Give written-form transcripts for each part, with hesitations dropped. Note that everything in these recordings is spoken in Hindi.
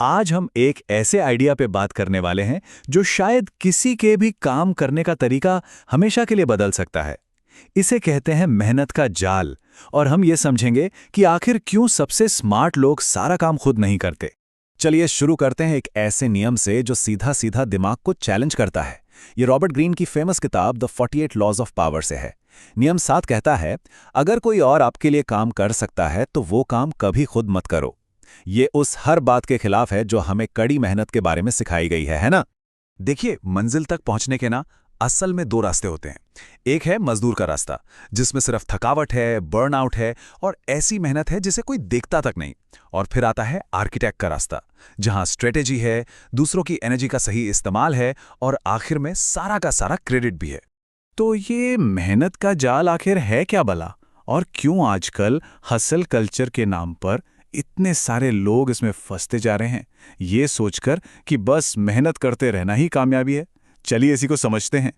आज हम एक ऐसे आइडिया पे बात करने वाले हैं जो शायद किसी के भी काम करने का तरीका हमेशा के लिए बदल सकता है। इसे कहते हैं मेहनत का जाल। और हम ये समझेंगे कि आखिर क्यों सबसे स्मार्ट लोग सारा काम खुद नहीं करते। चलिए शुरू करते हैं एक ऐसे नियम से जो सीधा सीधा दिमाग को चैलेंज करता है। ये रॉबर्ट ग्रीन की फेमस किताब द 48 लॉज ऑफ पावर से है। नियम 7 कहता है, अगर कोई और आपके लिए काम कर सकता है तो वो काम कभी खुद मत करो। ये उस हर बात के खिलाफ है जो हमें कड़ी मेहनत के बारे में सिखाई गई है ना? देखिए, मंजिल तक पहुंचने के असल में दो रास्ते होते हैं। एक है मजदूर का रास्ता, जिसमें सिर्फ थकावट है, बर्नआउट है और ऐसी मेहनत है जिसे कोई देखता तक नहीं। और फिर आता है आर्किटेक्ट का रास्ता, जहां स्ट्रेटेजी है, दूसरों की एनर्जी का सही इस्तेमाल है और आखिर में सारा का सारा क्रेडिट भी है। तो ये मेहनत का जाल आखिर है क्या भला? और क्यों आजकल हसल कल्चर के नाम पर इतने सारे लोग इसमें फंसते जा रहे हैं, ये सोचकर कि बस मेहनत करते रहना ही कामयाबी है? चलिए इसी को समझते हैं।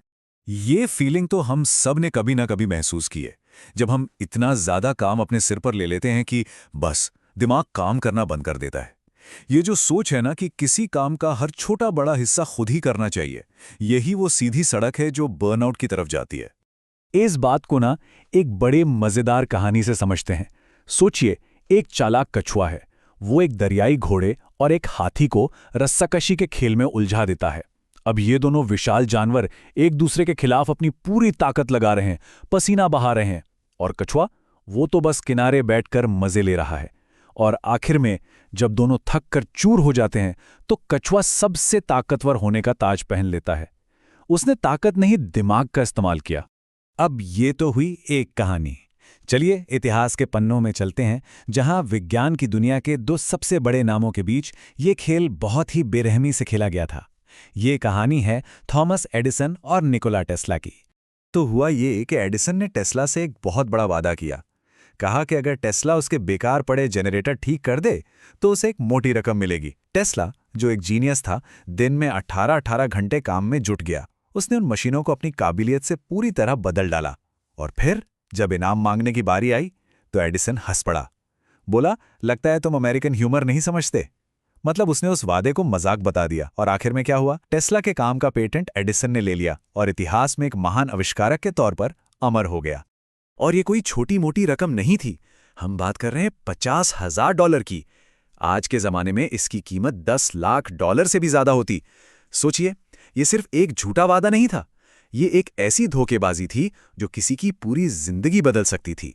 ये फीलिंग तो हम सब ने कभी ना कभी महसूस की है, जब हम इतना ज्यादा काम अपने सिर पर ले लेते हैं कि बस दिमाग काम करना बंद कर देता है। ये जो सोच है ना कि किसी काम का हर छोटा बड़ा हिस्सा खुद ही करना चाहिए, यही वो सीधी सड़क है जो बर्नआउट की तरफ जाती है। इस बात को एक बड़े मजेदार कहानी से समझते हैं। सोचिए, एक चालाक कछुआ है। वो एक दरियाई घोड़े और एक हाथी को रस्साकशी के खेल में उलझा देता है। अब ये दोनों विशाल जानवर एक दूसरे के खिलाफ अपनी पूरी ताकत लगा रहे हैं, पसीना बहा रहे हैं, और कछुआ वो तो बस किनारे बैठकर मजे ले रहा है। और आखिर में जब दोनों थक कर चूर हो जाते हैं तो कछुआ सबसे ताकतवर होने का ताज पहन लेता है। उसने ताकत नहीं, दिमाग का इस्तेमाल किया। अब ये तो हुई एक कहानी। चलिए इतिहास के पन्नों में चलते हैं, जहां विज्ञान की दुनिया के दो सबसे बड़े नामों के बीच ये खेल बहुत ही बेरहमी से खेला गया था। ये कहानी है थॉमस एडिसन और निकोला टेस्ला की। तो हुआ ये कि एडिसन ने टेस्ला से एक बहुत बड़ा वादा किया। कहा कि अगर टेस्ला उसके बेकार पड़े जनरेटर ठीक कर दे तो उसे एक मोटी रकम मिलेगी। टेस्ला, जो एक जीनियस था, दिन में 18-18 घंटे काम में जुट गया। उसने उन मशीनों को अपनी काबिलियत से पूरी तरह बदल डाला। और फिर जब इनाम मांगने की बारी आई तो एडिसन हंस पड़ा। बोला, लगता है तुम अमेरिकन ह्यूमर नहीं समझते। मतलब उसने उस वादे को मजाक बता दिया। और आखिर में क्या हुआ? टेस्ला के काम का पेटेंट एडिसन ने ले लिया और इतिहास में एक महान आविष्कारक के तौर पर अमर हो गया। और ये कोई छोटी मोटी रकम नहीं थी। हम बात कर रहे हैं $50,000 की। आज के जमाने में इसकी कीमत $10 लाख से भी ज्यादा होती। सोचिए, ये सिर्फ एक झूठा वादा नहीं था, ये एक ऐसी धोखेबाजी थी जो किसी की पूरी जिंदगी बदल सकती थी।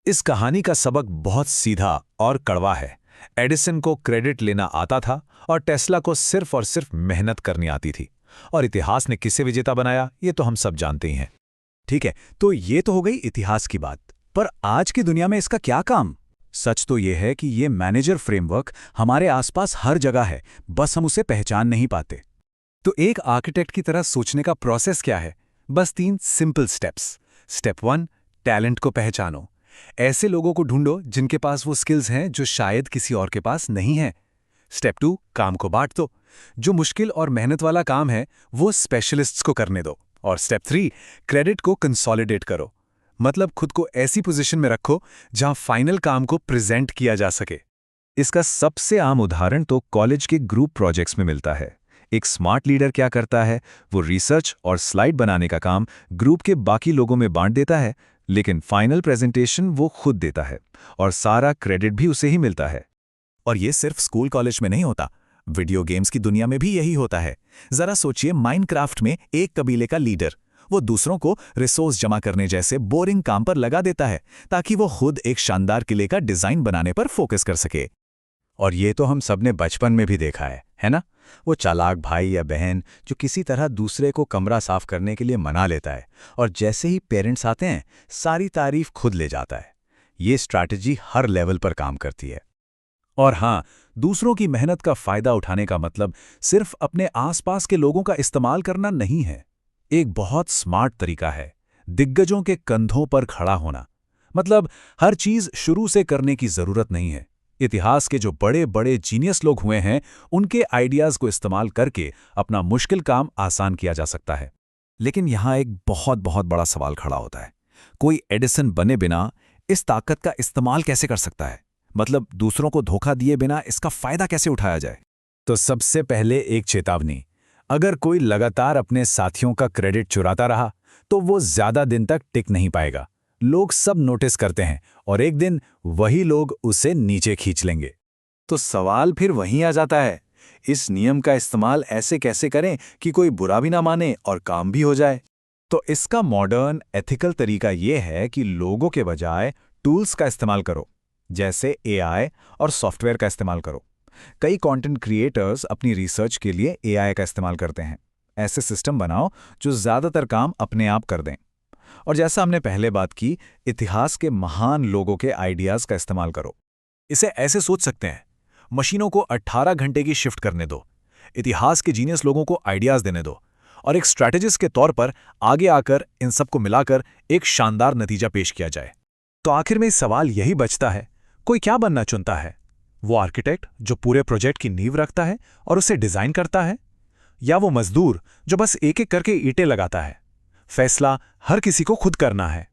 इस कहानी का सबक बहुत सीधा और कड़वा है। एडिसन को क्रेडिट लेना आता था और टेस्ला को सिर्फ और सिर्फ मेहनत करनी आती थी। और इतिहास ने किसे विजेता बनाया, ये तो हम सब जानते ही हैं। ठीक है, तो ये तो हो गई इतिहास की बात। पर आज की दुनिया में इसका क्या काम? सच तो ये है कि ये मैनेजर फ्रेमवर्क हमारे आसपास हर जगह है, बस हम उसे पहचान नहीं पाते। तो एक आर्किटेक्ट की तरह सोचने का प्रोसेस क्या है? बस 3 सिंपल स्टेप्स। स्टेप 1, टैलेंट को पहचानो। ऐसे लोगों को ढूंढो जिनके पास वो स्किल्स हैं जो शायद किसी और के पास नहीं है। स्टेप 2, काम को बांट दो। जो मुश्किल और मेहनत वाला काम है वो स्पेशलिस्ट्स को करने दो। और स्टेप 3, क्रेडिट को कंसोलिडेट करो। मतलब खुद को ऐसी पोजीशन में रखो जहां फाइनल काम को प्रेजेंट किया जा सके। इसका सबसे आम उदाहरण तो कॉलेज के ग्रुप प्रोजेक्ट्स में मिलता है। एक स्मार्ट लीडर क्या करता है? वो रिसर्च और स्लाइड बनाने का काम ग्रुप के बाकी लोगों में बांट देता है, लेकिन फाइनल प्रेजेंटेशन वो खुद देता है और सारा क्रेडिट भी उसे ही मिलता है। और ये सिर्फ स्कूल कॉलेज में नहीं होता, वीडियो गेम्स की दुनिया में भी यही होता है। जरा सोचिए, माइनक्राफ्ट में एक कबीले का लीडर वो दूसरों को रिसोर्स जमा करने जैसे बोरिंग काम पर लगा देता है ताकि वो खुद एक शानदार किले का डिजाइन बनाने पर फोकस कर सके। और ये तो हम सबने बचपन में भी देखा है ना? वो चालाक भाई या बहन जो किसी तरह दूसरे को कमरा साफ करने के लिए मना लेता है और जैसे ही पेरेंट्स आते हैं सारी तारीफ खुद ले जाता है। ये स्ट्रैटेजी हर लेवल पर काम करती है। और हाँ, दूसरों की मेहनत का फायदा उठाने का मतलब सिर्फ अपने आसपास के लोगों का इस्तेमाल करना नहीं है। एक बहुत स्मार्ट तरीका है दिग्गजों के कंधों पर खड़ा होना। मतलब हर चीज शुरू से करने की जरूरत नहीं है। इतिहास के जो बड़े बड़े जीनियस लोग हुए हैं, उनके आइडियाज को इस्तेमाल करके अपना मुश्किल काम आसान किया जा सकता है। लेकिन यहां एक बहुत बहुत बड़ा सवाल खड़ा होता है। कोई एडिसन बने बिना इस ताकत का इस्तेमाल कैसे कर सकता है? मतलब दूसरों को धोखा दिए बिना इसका फायदा कैसे उठाया जाए? तो सबसे पहले एक चेतावनी, अगर कोई लगातार अपने साथियों का क्रेडिट चुराता रहा तो वो ज्यादा दिन तक टिक नहीं पाएगा। लोग सब नोटिस करते हैं और एक दिन वही लोग उसे नीचे खींच लेंगे। तो सवाल फिर वहीं आ जाता है, इस नियम का इस्तेमाल ऐसे कैसे करें कि कोई बुरा भी ना माने और काम भी हो जाए। तो इसका मॉडर्न एथिकल तरीका ये है कि लोगों के बजाय टूल्स का इस्तेमाल करो, जैसे एआई और सॉफ्टवेयर का इस्तेमाल करो। कई कंटेंट क्रिएटर्स अपनी रिसर्च के लिए एआई का इस्तेमाल करते हैं। ऐसे सिस्टम बनाओ जो ज़्यादातर काम अपने आप कर दें। और जैसा हमने पहले बात की, इतिहास के महान लोगों के आइडियाज़ का इस्तेमाल करो। इसे ऐसे सोच सकते हैं, मशीनों को 18 घंटे की शिफ्ट करने दो, इतिहास के जीनियस लोगों को आइडियाज़ देने दो, और एक स्ट्रैटेजिस्ट के तौर पर आगे आकर इन सबको मिलाकर एक शानदार नतीजा पेश किया जाए। तो आखिर में सवाल यही बचता है, कोई क्या बनना चुनता है? वो आर्किटेक्ट जो पूरे प्रोजेक्ट की नींव रखता है और उसे डिजाइन करता है, या वो मजदूर जो बस एक एक करके ईंटें लगाता है? फैसला हर किसी को खुद करना है।